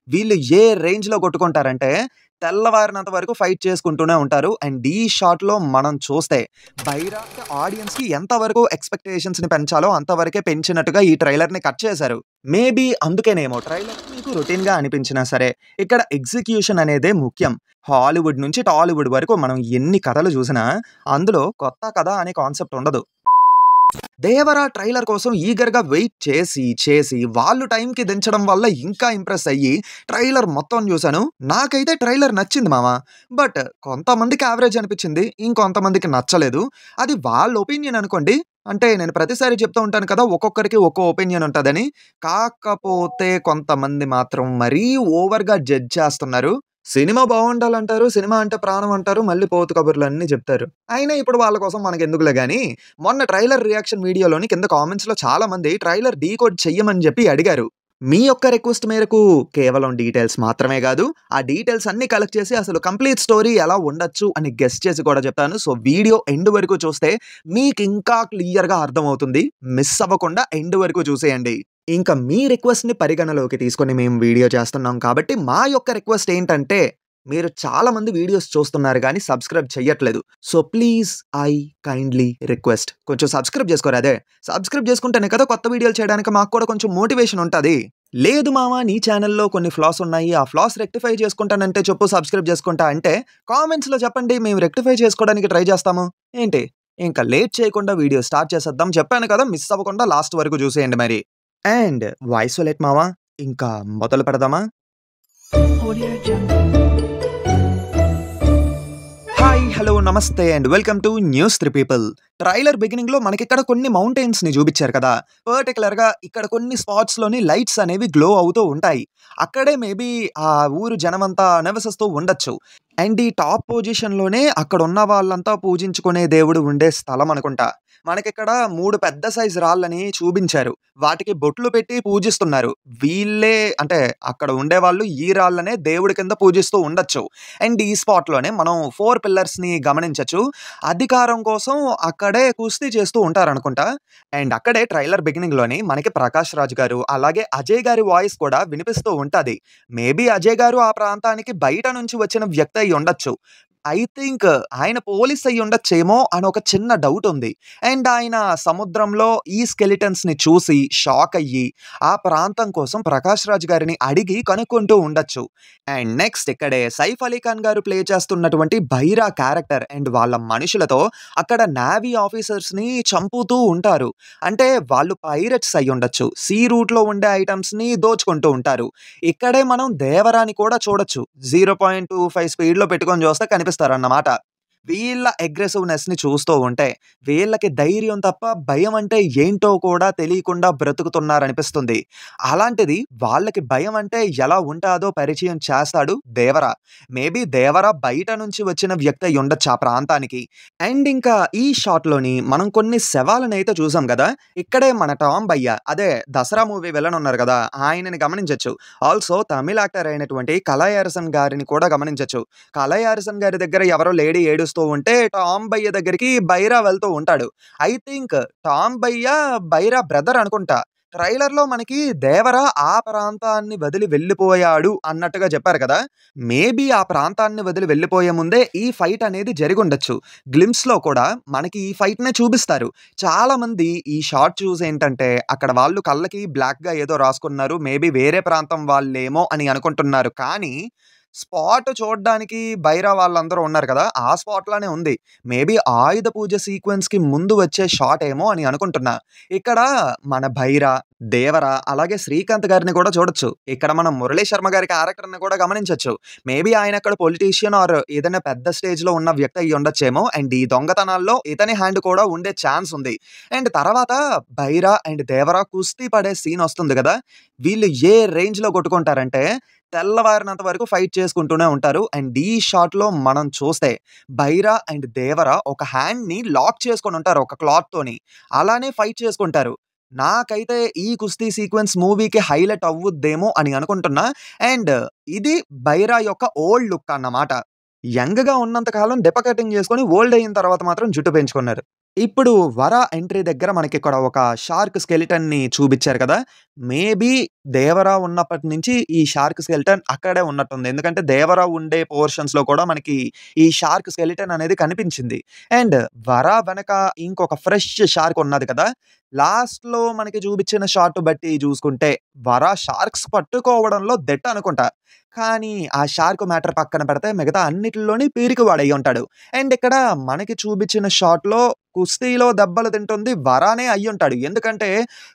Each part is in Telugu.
వీళ్ళు ఏ రేంజ్‌లో కొట్టుకుంటారంటే, తెల్లవారినంత వరకు ఫైట్ చేసుకుంటూనే ఉంటారు. అండ్ ఈ షాట్‌లో మనం చూస్తే బైరా ఆడియన్స్‌కి ఎంత వరకు ఎక్స్‌పెక్టేషన్స్‌ని పెంచాలో అంతవరకే పెంచినట్టుగా ఈ ట్రైలర్‌ని కట్ చేశారు. మేబీ అందుకేనేమో ట్రైలర్ మీకు రొటీన్‌గా అనిపించినా సరే, ఇక్కడ ఎగ్జిక్యూషన్ అనేదే ముఖ్యం. హాలీవుడ్ నుంచి టాలీవుడ్ వరకు మనం ఎన్ని కథలు చూసినా, అందులో కొత్త కథ అనే కాన్సెప్ట్ ఉండదు. 'దేవర' ట్రైలర్ కోసం ఈగర్‌గా వెయిట్ చేసి వాళ్ళు టైంకి దించడం వల్ల ఇంకా ఇంప్రెస్ అయ్యి ట్రైలర్ మొత్తం చూసాను. నాకైతే ట్రైలర్ నచ్చింది మామ. బట్ కొంతమందికి యావరేజ్ అనిపించింది. ఇంకొంతమందికి నచ్చలేదు. అది వాళ్ళ ఒపీనియన్ అనుకోండి. అంటే నేను ప్రతిసారి చెప్తూ ఉంటాను కదా! ఒక్కొక్కరికి ఒక్కో ఒపీనియన్ ఉంటదని. కాకపోతే కొంతమంది మాత్రం మరీ ఓవర్‌గా జడ్జ్ చేస్తున్నారు. సినిమా బావుండాలంటారు. సినిమా అంటే ప్రాణం అంటారు. మళ్ళీ పోతు కబుర్లన్నీ చెప్తారు. అయినా ఇప్పుడు వాళ్ళ కోసం మనకెందుకులే గాని మొన్న ట్రైలర్ రియాక్షన్ వీడియోలోని కింద కామెంట్స్‌లో చాలా మంది ట్రైలర్ డీకోడ్ చెయ్యమని చెప్పి అడిగారు. మీ యొక్క రిక్వెస్ట్ మేరకు కేవలం డీటెయిల్స్ మాత్రమే గాదు, ఆ డీటెయిల్స్ అన్నీ కలెక్ట్ చేసి అసలు కంప్లీట్ స్టోరీ ఎలా ఉండొచ్చు అని గెస్ చేసి కూడా చెప్తాను. సో, వీడియో ఎండ్ వరకు చూస్తే మీకింకా క్లియర్‌గా అర్థమవుతుంది. మిస్ అవ్వకుండా ఎండ్ వరకు చూసేయండి. ఇంకా మీ రిక్వెస్ట్‌ని పరిగణలోకి తీసుకొని మేము వీడియో చేస్తున్నాం కాబట్టి మా యొక్క రిక్వెస్ట్ ఏంటంటే మీరు చాలా మంది వీడియోస్ చూస్తున్నారు గానీ సబ్‌స్క్రైబ్ చెయ్యట్లేదు. So, please I kindly request కొంచెం సబ్‌స్క్రైబ్ చేసుకోరా అదే. సబ్‌స్క్రైబ్ చేసుకుంటేనే కదా కొత్త వీడియోలు చేయడానికి మాకు కూడా కొంచెం మోటివేషన్ ఉంటది. లేదు మామ నీ ఛానెల్‌లో కొన్ని ఫ్లాస్ ఉన్నాయి. ఆ ఫ్లాస్ రెక్టిఫై చేసుకుంటానంటే చెప్పు సబ్‌స్క్రైబ్ చేసుకుంటా అంటే కామెంట్స్‌లో చెప్పండి మేము రెక్టిఫై చేసుకోవడానికి ట్రై చేస్తాము. ఏంటి? ఇంకా లేట్ చేయకుండా వీడియో స్టార్ట్ చేసేద్దాం. చెప్పాను కదా మిస్ అవ్వకుండా లాస్ట్ వరకు చూసేయండి మరి. అండ్ వాయిస్ ఓలెట్ మామ ఇంకా మొదలు పెడదామా? Audio Jungle. హాయ్! హలో! నమస్తే and welcome to news 3 people. Trailer బిగినింగ్‌లో మనకిక్కడ కొన్ని మౌంటైన్స్‌ని చూపిచ్చారు కదా! పర్టిక్యులర్‌గా ఇక్కడ కొన్ని స్పాట్స్‌లోని లైట్స్ అనేవి గ్లో అవుతూ ఉంటాయి. అక్కడే మేబీ ఆ ఊరు జనమంతా నివసిస్తూ ఉండొచ్చు. అండ్ ఈ టాప్ పొజిషన్‌లోనే అక్కడున్న వాళ్ళంతా పూజించుకునే దేవుడు ఉండే స్థలం అనుకుంటా. మనకిక్కడ 3 పెద్ద సైజ్ రాళ్ళని చూపించారు. వాటికి బొట్లు పెట్టి పూజిస్తున్నారు. వీళ్ళే అంటే అక్కడ ఉండేవాళ్ళు ఈ రాళ్ళనే దేవుడి కింద పూజిస్తూ ఉండొచ్చు. అండ్ ఈ స్పాట్‌లోనే మనం 4 పిల్లర్స్‌ని గమనించొచ్చు. అధికారం కోసం అక్కడే కుస్తీ చేస్తూ ఉంటారనుకుంటా. అండ్ అక్కడే ట్రైలర్ బిగినింగ్‌లోని మనకి 'ప్రకాష్ రాజ్' గారు, అలాగే అజయ్ గారి వాయిస్ కూడా వినిపిస్తూ ఉంటది. మేబీ అజయ్ గారు ఆ ప్రాంతానికి బయట నుంచి వచ్చిన వ్యక్తి అయ్యి ఉండొచ్చు. ఐ థింక్ ఆయన పోలీస్ అయ్యి ఉండొచ్చేమో అని ఒక చిన్న డౌట్ ఉంది. అండ్ ఆయన సముద్రంలో ఈ స్కెలిటన్స్‌ని చూసి షాక్ అయ్యి, ఆ ప్రాంతం కోసం 'ప్రకాష్ రాజ్' గారిని అడిగి కనుక్కుంటూ ఉండొచ్చు. అండ్ నెక్స్ట్ ఇక్కడే సైఫ్ అలీ ఖాన్ గారు ప్లే చేస్తున్నటువంటి బైరా క్యారెక్టర్ అండ్ వాళ్ళ మనుషులతో అక్కడ నేవీ ఆఫీసర్స్‌ని చంపుతూ ఉంటారు. అంటే వాళ్ళు పైరట్స్ అయ్యుండొచ్చు. సీ రూట్‌లో ఉండే ఐటెమ్స్‌ని దోచుకుంటూ ఉంటారు. ఇక్కడే మనం దేవరాని కూడా చూడొచ్చు. 0.25 స్పీడ్‌లో పెట్టుకొని చూస్తే కనిపిస్తారన్నమాట. వీళ్ళ అగ్రెసివ్‌నెస్‌ని చూస్తూ ఉంటే, వీళ్ళకి ధైర్యం తప్ప భయం అంటే ఏంటో కూడా తెలియకుండా బ్రతుకుతున్నారనిపిస్తుంది. అలాంటిది వాళ్ళకి భయం అంటే ఎలా ఉంటాదో పరిచయం చేస్తాడు దేవర. మేబీ దేవర బయట నుంచి వచ్చిన వ్యక్తి అయ్యుండొచ్చు ఆ ప్రాంతానికి. అండ్ ఇంకా ఈ షాట్‌లోని మనం కొన్ని శవాలనైతే చూసాం గదా! ఇక్కడే మన టామ్ భయ్య అదే 'దసరా' మూవీ విలన్ ఉన్నారు గదా! ఆయనని గమనించొచ్చు. ఆల్సో తమిళ్ యాక్టర్ అయినటువంటి కలైఅరసన్ గారిని కూడా గమనించొచ్చు. కలైఅరసన్ గారి దగ్గర ఎవరో లేడీ ఏడుస్తూ ఉంటే టామ్ భయ్య దగ్గరికి బైరా వెళ్తూ ఉంటాడు. ఐ థింక్ టామ్ భయ్య బైరా బ్రదర్ అనుకుంటా. ట్రైలర్‌లో మనకి దేవర ఆ ప్రాంతాన్ని వదిలి వెళ్ళిపోయాడు అన్నట్టుగా చెప్పారు కదా! మేబీ ఆ ప్రాంతాన్ని వదిలి వెళ్ళిపోయే ముందే ఈ ఫైట్ అనేది జరిగుండొచ్చు. గ్లింప్స్‌లో కూడా మనకి ఈ ఫైట్‌నే చూపిస్తారు. చాలామంది ఈ షాట్ చూసి ఏంటంటే అక్కడ వాళ్ళు కళ్ళకి బ్లాక్‌గా ఏదో రాసుకున్నారు. మేబీ వేరే ప్రాంతం వాళ్ళేమో అని అనుకుంటున్నారు. కానీ స్పాట్ చూడ్డానికి బైరా వాళ్ళందరూ ఉన్నారు కదా! ఆ స్పాట్‌లానే ఉంది. మేబీ ఆయుధ పూజ సీక్వెన్స్‌కి ముందు వచ్చే షాట్ ఏమో అని అనుకుంటున్నా. ఇక్కడ మన భైరా, దేవర అలాగే శ్రీకాంత్ గారిని కూడా చూడొచ్చు. ఇక్కడ మనం మురళీ శర్మ గారి క్యారెక్టర్‌ని కూడా గమనించొచ్చు. మేబీ ఆయన అక్కడ పొలిటీషియన్ ఆర్ ఏదైనా పెద్ద స్టేజ్‌లో ఉన్న వ్యక్తి అయ్యి ఉండొచ్చేమో. అండ్ ఈ దొంగతనాల్లో ఇతని హ్యాండ్ కూడా ఉండే ఛాన్స్ ఉంది. అండ్ తర్వాత భైరా అండ్ దేవర కుస్తీ పడే సీన్ వస్తుంది గదా! వీళ్ళు ఏ రేంజ్‌లో కొట్టుకుంటారంటే తెల్లవారినంత వరకు ఫైట్ చేసుకుంటూనే ఉంటారు. అండ్ ఈ షాట్‌లో మనం చూస్తే బైరా అండ్ దేవర ఒక హ్యాండ్‌ని లాక్ చేసుకొనుంటారు ఒక క్లాత్‌తోని. అలానే ఫైట్ చేసుకుంటారు. నాకైతే ఈ కుస్తీ సీక్వెన్స్ మూవీకి హైలైట్ అవ్వుద్దేమో అని అనుకుంటున్నా. అండ్ ఇది బైరా యొక్క ఓల్డ్ లుక్ అన్నమాట. యంగ్‌గా ఉన్నంత కాలం డిప కటింగ్ చేసుకొని ఓల్డ్ అయిన తర్వాత మాత్రం జుట్టు పెంచుకున్నారు. ఇప్పుడు 'వర' ఎంట్రీ దగ్గర మనకిక్కడ ఒక షార్క్ స్కెలిటన్‌ని చూపిచ్చారు కదా! మేబీ 'దేవర' ఉన్నప్పటి నుంచి ఈ షార్క్ స్కెలిటన్ అక్కడే ఉన్నట్టుంది. ఎందుకంటే 'దేవర' ఉండే పోర్షన్స్‌లో కూడా మనకి ఈ షార్క్ స్కెలిటన్ అనేది కనిపించింది. అండ్ 'వర' వెనక ఇంకొక ఫ్రెష్ షార్క్ ఉన్నది కదా! లాస్ట్‌లో మనకి చూపిచ్చిన షాట్ బట్టి చూసుకుంటే 'వర' షార్క్స్ పట్టుకోవడంలో దిట్ట అనుకుంటా. కానీ ఆ షార్క్ మ్యాటర్ పక్కన పెడితే మిగతా అన్నిటిలోని పిరికివాడయ్యుంటాడు. అండ్ ఇక్కడ మనకి చూపిచ్చిన షాట్‌లో కుస్తీలో దెబ్బలు తింటుంది 'వర'నే అయ్యుంటాడు. ఎందుకంటే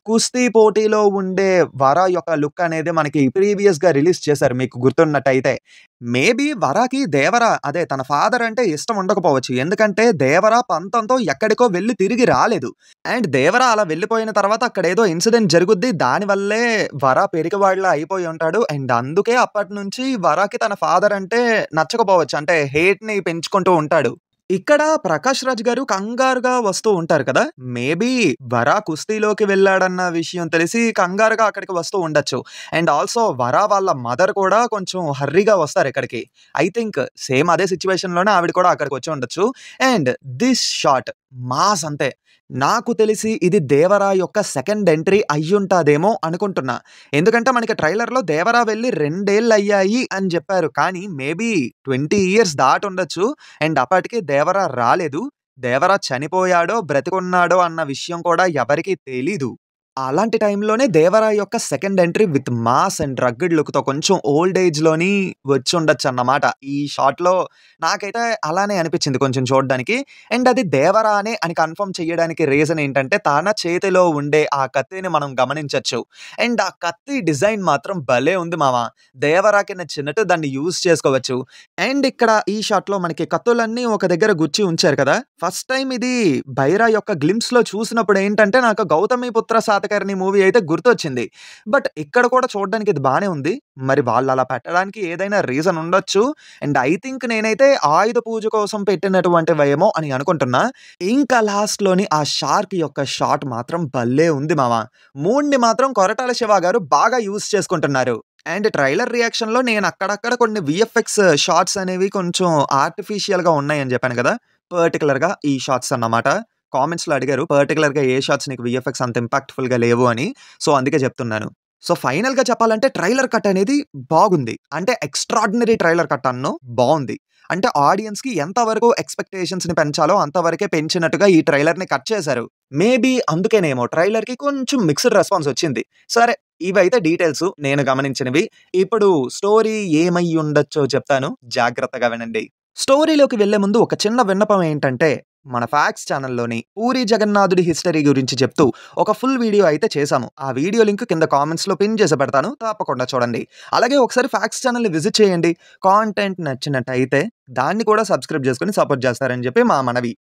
కుస్తీ పోటీలో ఉండే 'వర' యొక్క లుక్ అనేది మనకి ప్రీవియస్‌గా రిలీజ్ చేశారు మీకు గుర్తున్నట్టయితే. మేబీ 'వర'కి 'దేవర' అదే తన ఫాదర్ అంటే ఇష్టం ఉండకపోవచ్చు. ఎందుకంటే 'దేవర' పంతంతో ఎక్కడికో వెళ్లి తిరిగి రాలేదు. అండ్ 'దేవర' అలా వెళ్ళిపోయిన తర్వాత అక్కడేదో ఇన్సిడెంట్ జరుగుద్ది. దానివల్లే 'వర' పిరికివాడిలా అయిపోయి ఉంటాడు. అండ్ అందుకే అప్పటినుంచి 'వర'కి తన ఫాదర్ అంటే నచ్చకపోవచ్చు. అంటే హేట్‌ని పెంచుకుంటూ ఉంటాడు. ఇక్కడ 'ప్రకాష్ రాజ్' గారు కంగారుగా వస్తూ ఉంటారు కదా! మేబీ 'వర' కుస్తీలోకి వెళ్ళాడన్న విషయం తెలిసి కంగారుగా అక్కడికి వస్తూ ఉండొచ్చు. అండ్ ఆల్సో 'వర' వాళ్ళ మదర్ కూడా కొంచెం హర్రీగా వస్తారిక్కడికి. ఐ థింక్ సేమ్ అదే సిట్యుయేషన్‌లోనే ఆవిడ కూడా అక్కడికొచ్చి ఉండొచ్చు. అండ్ దిస్ షాట్ మాస్ అంతే. నాకు తెలిసి ఇది 'దేవర' యొక్క సెకండ్ ఎంట్రీ అయ్యుంటాదేమో అనుకుంటున్నా. ఎందుకంటే మనకి ట్రైలర్‌లో 'దేవర' వెళ్లి 2 ఏళ్లయ్యాయి అని జెప్పారు. కానీ మేబీ 20 ఇయర్స్ దాటుండొచ్చు. అండ్ అప్పటికి 'దేవర' రాలేదు. 'దేవర' చనిపోయాడో, బ్రతికున్నాడో అన్న విషయం కూడా ఎవరికీ తెలీదు. అలాంటి టైంలోనే 'దేవర' యొక్క second entry with mass and rugged లుక్‌తో కొంచెం ఓల్డ్ ఏజ్‌లోని వచ్చుండొచ్చన్నమాట. ఈ షాట్‌లో నాకైతే అలానే అనిపిచ్చింది కొంచెం చూడ్డానికి. అండ్ అది 'దేవర' అని కన్ఫర్మ్ చెయ్యడానికి రీజన్ ఏంటంటే తన చేతిలో ఉండే ఆ కత్తిని మనం గమనించొచ్చు. అండ్ ఆ కత్తి డిజైన్ మాత్రం భలే ఉంది మామ. 'దేవర'కి నచ్చినట్టు దాన్ని యూజ్ చేసుకోవచ్చు. అండ్ ఇక్కడ ఈ షాట్‌లో మనకి కత్తులన్నీ ఒక దగ్గర గుచ్చి ఉంచారు కదా! ఫస్ట్ టైమ్ ఇది 'బైరా' యొక్క గ్లింప్స్‌లో చూసినప్పుడు ఏంటంటే నాకు 'గౌతమిపుత్ర శాతకర్ణి' మూవీ అయితే గుర్తొచ్చింది. బట్ ఇక్కడ కూడా చూడ్డానికి ఇది బానే ఉంది. మరి వాళ్ళలా పెట్టడానికి ఏదైనా రీజన్ ఉండొచ్చు. అండ్ ఐ థింక్ నేనైతే ఆయుధ పూజ కోసం పెట్టినటువంటివేమో అని అనుకుంటున్నా. ఇంకా లాస్ట్‌లోని ఆ షార్క్ యొక్క షాట్ మాత్రం భలే ఉంది మామ. మూడ్‌ని మాత్రం కొరటాల శివ గారు బాగా యూజ్ చేసుకుంటున్నారు. అండ్ ట్రైలర్ రియాక్షన్‌లో నేను అక్కడక్కడ కొన్ని వీఎఫ్ఎక్స్ షాట్స్ అనేవి కొంచెం ఆర్టిఫిషియల్‌గా ఉన్నాయని చెప్పాను కదా! పర్టిక్యులర్‌గా ఈ షాట్స్ అన్నమాట. కామెంట్స్‌లో అడిగారు పర్టిక్యులర్‌గా ఏ షాట్స్ నీకు వీఎఫ్ఎక్స్ అంత ఇంపాక్ట్‌ఫుల్‌గా లేవు అని. సో, అందుకే చెప్తున్నాను. సో, ఫైనల్‌గా చెప్పాలంటే ట్రైలర్ కట్ అనేది బాగుంది. అంటే ఎక్స్‌ట్రార్డినరీ ట్రైలర్ కట్ అనను. బావుంది. అంటే ఆడియన్స్‌కి ఎంత వరకు ఎక్స్‌పెక్టేషన్స్‌ని పెంచాలో అంతవరకే పెంచినట్టుగా ఈ ట్రైలర్‌ని కట్ చేశారు. మేబీ అందుకేనేమో ట్రైలర్‌కి కొంచెం మిక్స్డ్ రెస్పాన్స్ వచ్చింది. సరే ఇవైతే డీటెయిల్స్ నేను గమనించినవి. ఇప్పుడు స్టోరీ ఏమయ్యుండొచ్చో చెప్తాను. జాగ్రత్తగా వినండి. స్టోరీలోకి వెళ్ళే ముందు ఒక చిన్న విన్నపం ఏంటంటే, మన ఫ్యాక్ట్స్ ఛానల్‌లోని పూరి జగన్నాథుడి హిస్టరీ గురించి చెప్తూ ఒక ఫుల్ వీడియో అయితే చేశాము. ఆ వీడియో లింక్ కింద కామెంట్స్‌లో పిన్ చేసి పెడతాను. తప్పకుండా చూడండి. అలాగే ఒకసారి ఫ్యాక్ట్స్ ఛానల్‌ని విజిట్ చేయండి. కాంటెంట్ నచ్చినట్టయితే దాన్ని కూడా సబ్స్క్రైబ్ చేసుకొని సపోర్ట్ చేస్తారని చెప్పి మా మనవి.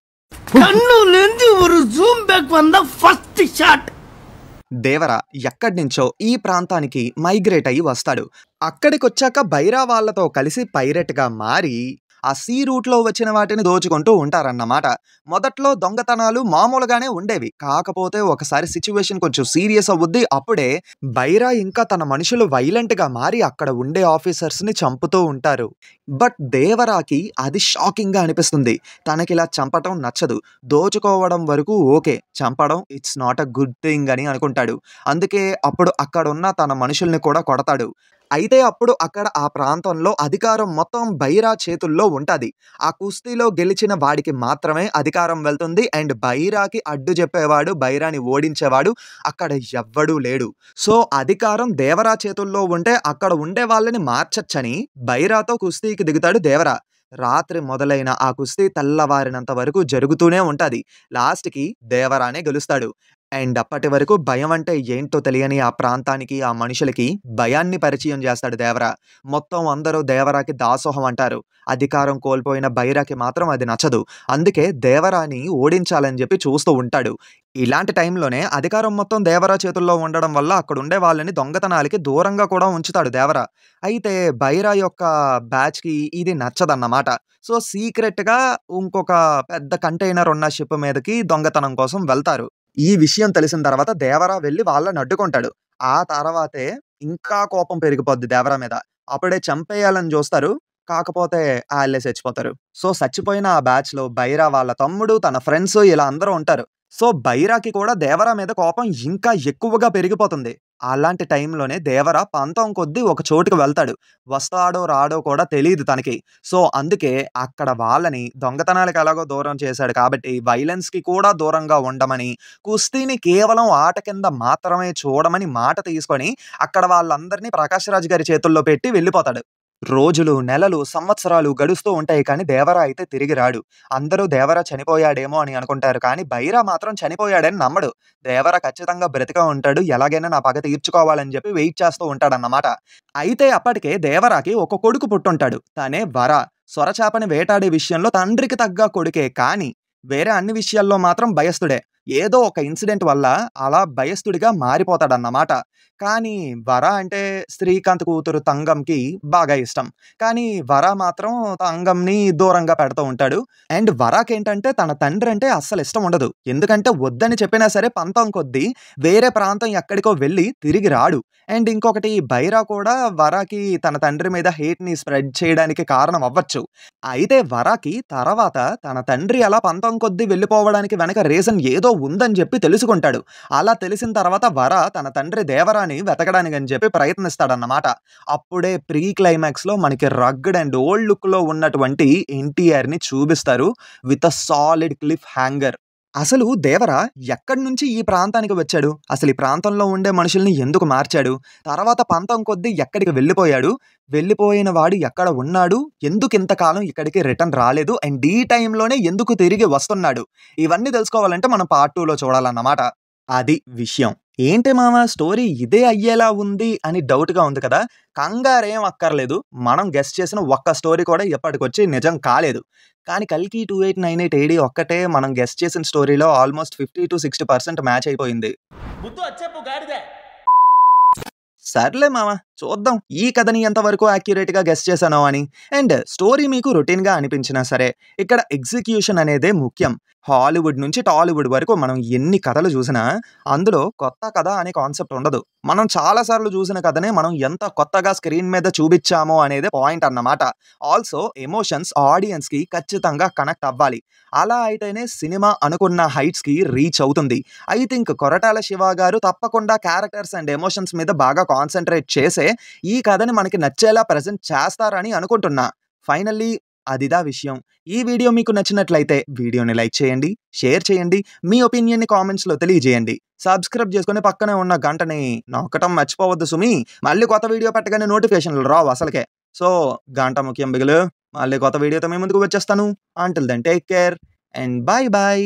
கண்ணுலேந்து ஒரு ஜூம் பேக் வந்த ஃபர்ஸ்ட் ஷாட் 'దేవర' ఎక్కడ్నించో ఈ ప్రాంతానికి మైగ్రేట్ అయ్యి వస్తాడు. అక్కడికొచ్చాక 'బైరా' వాళ్ళతో కలిసి పైరట్‌గా మారి ఆ సీ రూట్‌లో వచ్చిన వాటిని దోచుకుంటూ ఉంటారన్నమాట. మొదట్లో దొంగతనాలు మామూలుగానే ఉండేవి. కాకపోతే ఒకసారి సిట్యుయేషన్ కొంచెం సీరియస్ అవుద్ది. అప్పుడే 'బైరా' ఇంకా తన మనుషులు వైలెంట్‌గా మారి అక్కడ ఉండే ఆఫీసర్స్‌ని చంపుతూ ఉంటారు. బట్ 'దేవరా'కి అది షాకింగ్‌గా అనిపిస్తుంది. తనకిలా చంపటం నచ్చదు. దోచుకోవడం వరకు ఓకే. చంపడం it's not a good thing అని అనుకుంటాడు. అందుకే అప్పుడు అక్కడున్న తన మనుషుల్ని కూడా కొడతాడు. అయితే అప్పుడు అక్కడ ఆ ప్రాంతంలో అధికారం మొత్తం 'బైరా' చేతుల్లో ఉంటది. ఆ కుస్తీలో గెలిచిన వాడికి మాత్రమే అధికారం వెళ్తుంది. అండ్ 'బైరా'కి అడ్డు చెప్పేవాడు, 'బైరా'ని ఓడించేవాడు అక్కడ ఎవ్వడూ లేడు. సో, అధికారం 'దేవర' చేతుల్లో ఉంటే అక్కడ ఉండే వాళ్ళని మార్చొచ్చని 'బైరా'తో కుస్తీకి దిగుతాడు 'దేవర'. రాత్రి మొదలైన ఆ కుస్తీ తెల్లవారినంత వరకు జరుగుతూనే ఉంటది. లాస్ట్‌కి 'దేవరానే' గెలుస్తాడు. అండ్ అప్పటి వరకు భయం అంటే ఏంటో తెలియని ఆ ప్రాంతానికి, ఆ మనుషులకి భయాన్ని పరిచయం చేస్తాడు 'దేవర'. మొత్తం అందరూ 'దేవరా'కి దాసోహం అంటారు. అధికారం కోల్పోయిన 'బైరా'కి మాత్రం అది నచ్చదు. అందుకే 'దేవరా'ని ఓడించాలని చెప్పి చూస్తూ ఉంటాడు. ఇలాంటి టైంలోనే అధికారం మొత్తం 'దేవర' చేతుల్లో ఉండడం వల్ల అక్కడుండే వాళ్ళని దొంగతనాలకి దూరంగా కూడా ఉంచుతాడు 'దేవర'. అయితే 'బైరా' యొక్క బ్యాచ్‌కి ఇది నచ్చదన్నమాట. సో, సీక్రెట్‌గా ఇంకొక పెద్ద కంటైనర్ ఉన్న షిప్ మీదకి దొంగతనం కోసం వెళ్తారు. ఈ విషయం తెలిసిన తర్వాత 'దేవర' వెళ్లి వాళ్ళని అడ్డుకుంటాడు. ఆ తర్వాతే ఇంకా కోపం పెరిగిపోద్ది 'దేవర' మీద. అప్పుడే చంపేయాలని చూస్తారు. కాకపోతే ఆళ్ళే చచ్చిపోతారు. సో, చచ్చిపోయిన ఆ బ్యాచ్‌లో బైరా వాళ్ళ తమ్ముడు, తన ఫ్రెండ్స్ ఇలా అందరూ ఉంటారు. సో, బైరాకి కూడా దేవర మీద కోపం ఇంకా ఎక్కువగా పెరిగిపోతుంది. అలాంటి టైంలోనే దేవర పంతం కొద్దీ ఒక చోటుకి వెళ్తాడు. వస్తాడో, రాడో కూడా తెలీదు తనకి. సో, అందుకే అక్కడ వాళ్ళని దొంగతనాలకు ఎలాగో దూరం చేశాడు కాబట్టి, వైలెన్స్‌కి కూడా దూరంగా ఉండమని, కుస్తీని కేవలం ఆట కింద మాత్రమే చూడమని మాట తీసుకొని, అక్కడ వాళ్ళందరినీ ప్రకాష్ రాజ్ గారి చేతుల్లో పెట్టి వెళ్ళిపోతాడు. రోజులు, నెలలు, సంవత్సరాలు గడుస్తూ ఉంటాయి కానీ దేవర అయితే తిరిగి రాడు. అందరూ దేవర చనిపోయాడేమో అని అనుకుంటారు కానీ బైరా మాత్రం చనిపోయాడని నమ్మడు. దేవర ఖచ్చితంగా బ్రతికే ఉంటాడు. ఎలాగైనా నా పగ తీర్చుకోవాలని చెప్పి వెయిట్ చేస్తూ ఉంటాడన్నమాట. అయితే అప్పటికే దేవరాకి ఒక కొడుకు పుట్టుంటాడు. తనే వర. సొరచాపని వేటాడే విషయంలో తండ్రికి తగ్గ కొడుకే కానీ వేరే అన్ని విషయాల్లో మాత్రం భయస్థుడే. ఏదో ఒక ఇన్సిడెంట్ వల్ల అలా భయస్థుడిగా మారిపోతాడన్నమాట. కానీ వర అంటే శ్రీకాంత్ కూతురు తంగంకి బాగా ఇష్టం. కానీ వర మాత్రం తంగంని దూరంగా పెడుతూ ఉంటాడు. అండ్ వరాకేంటంటే తన తండ్రి అంటే అస్సలు ఇష్టం ఉండదు. ఎందుకంటే వద్దని చెప్పినా సరే పంతం కొద్దీ వేరే ప్రాంతం ఎక్కడికో వెళ్ళి తిరిగి రాడు. అండ్ ఇంకొకటి బైరా కూడా వరాకి తన తండ్రి మీద హేట్‌ని స్ప్రెడ్ చేయడానికి కారణం అవ్వచ్చు. అయితే వరాకి తర్వాత తన తండ్రి అలా పంతం కొద్దీ వెళ్ళిపోవడానికి వెనక రీజన్ ఏదో ఉందని చెప్పి తెలుసుకుంటాడు. అలా తెలిసిన తర్వాత వర తన తండ్రి దేవరాని వెతకడానికని చెప్పి ప్రయత్నిస్తాడన్నమాట. అప్పుడే ప్రీ క్లైమాక్స్‌లో మనకి రగ్డ్ అండ్ ఓల్డ్ లుక్‌లో ఉన్నటువంటి ఎన్టీఆర్‌ని చూపిస్తారు with a solid cliff hanger. అసలు దేవర ఎక్కడి నుంచి ఈ ప్రాంతానికి వచ్చాడు? అసలు ఈ ప్రాంతంలో ఉండే మనుషుల్ని ఎందుకు మార్చాడు? తర్వాత పంతం కొద్దీ ఎక్కడికి వెళ్ళిపోయాడు? వెళ్ళిపోయిన వాడు ఎక్కడ ఉన్నాడు? ఎందుకు ఇంతకాలం ఇక్కడికి రిటర్న్ రాలేదు? అండ్ ఈ టైంలోనే ఎందుకు తిరిగి వస్తున్నాడు? ఇవన్నీ తెలుసుకోవాలంటే మనం పార్ట్ 2లో చూడాలన్నమాట. అది విషయం. ఏంటి మామ స్టోరీ ఇదే అయ్యేలా ఉంది అని డౌట్‌గా ఉంది కదా! కంగారేం అక్కర్లేదు. మనం గెస్ చేసిన ఒక్క స్టోరీ కూడా ఇప్పటికొచ్చి నిజం కాలేదు. కానీ 'కల్కి 2898 ఏడీ' ఒక్కటే మనం గెస్ చేసిన స్టోరీలో ఆల్‌మోస్ట్ 50-60% మ్యాచ్ అయిపోయింది. సర్లే మామ చూద్దాం ఈ కథని ఎంతవరకు యాక్యురేట్‌గా గెస్ చేశానో అని. అండ్ స్టోరీ మీకు రొటీన్‌గా అనిపించినా సరే, ఇక్కడ ఎగ్జిక్యూషన్ అనేదే ముఖ్యం. హాలీవుడ్ నుంచి టాలీవుడ్ వరకు మనం ఎన్ని కథలు చూసినా, అందులో కొత్త కథ అనే కాన్సెప్ట్ ఉండదు. మనం చాలా సార్లు చూసిన కథనే మనం ఎంత కొత్తగా స్క్రీన్ మీద చూపిచ్చామో అనేదే పాయింట్ అన్నమాట. ఆల్సో ఎమోషన్స్ ఆడియన్స్‌కి ఖచ్చితంగా కనెక్ట్ అవ్వాలి. అలా అయితేనే సినిమా అనుకున్న హైట్స్‌కి రీచ్ అవుతుంది. ఐ థింక్ కొరటాల శివ గారు తప్పకుండా క్యారెక్టర్స్ అండ్ ఎమోషన్స్ మీద బాగా కాన్సంట్రేట్ చేసే ఈ కథని మనకి నచ్చేలా ప్రెజెంట్ చేస్తారని అనుకుంటున్నా. ఫైనల్లీ అదిదా విషయం. ఈ వీడియో మీకు నచ్చినట్లయితే వీడియోని లైక్ చేయండి, షేర్ చేయండి, మీ ఒపీనియన్‌ని కామెంట్స్‌లో తెలియజేయండి. సబ్స్క్రైబ్ చేసుకొని పక్కనే ఉన్న గంటని నొక్కటం మర్చిపోవద్దు సుమి. మళ్ళీ కొత్త వీడియో పెట్టగానే నోటిఫికేషన్‌లు రావు అసలకే. సో, గంట ముఖ్యం బిగులు. మళ్ళీ కొత్త వీడియోతో మీ ముందుకు వచ్చేస్తాను. Until then take care and bye by.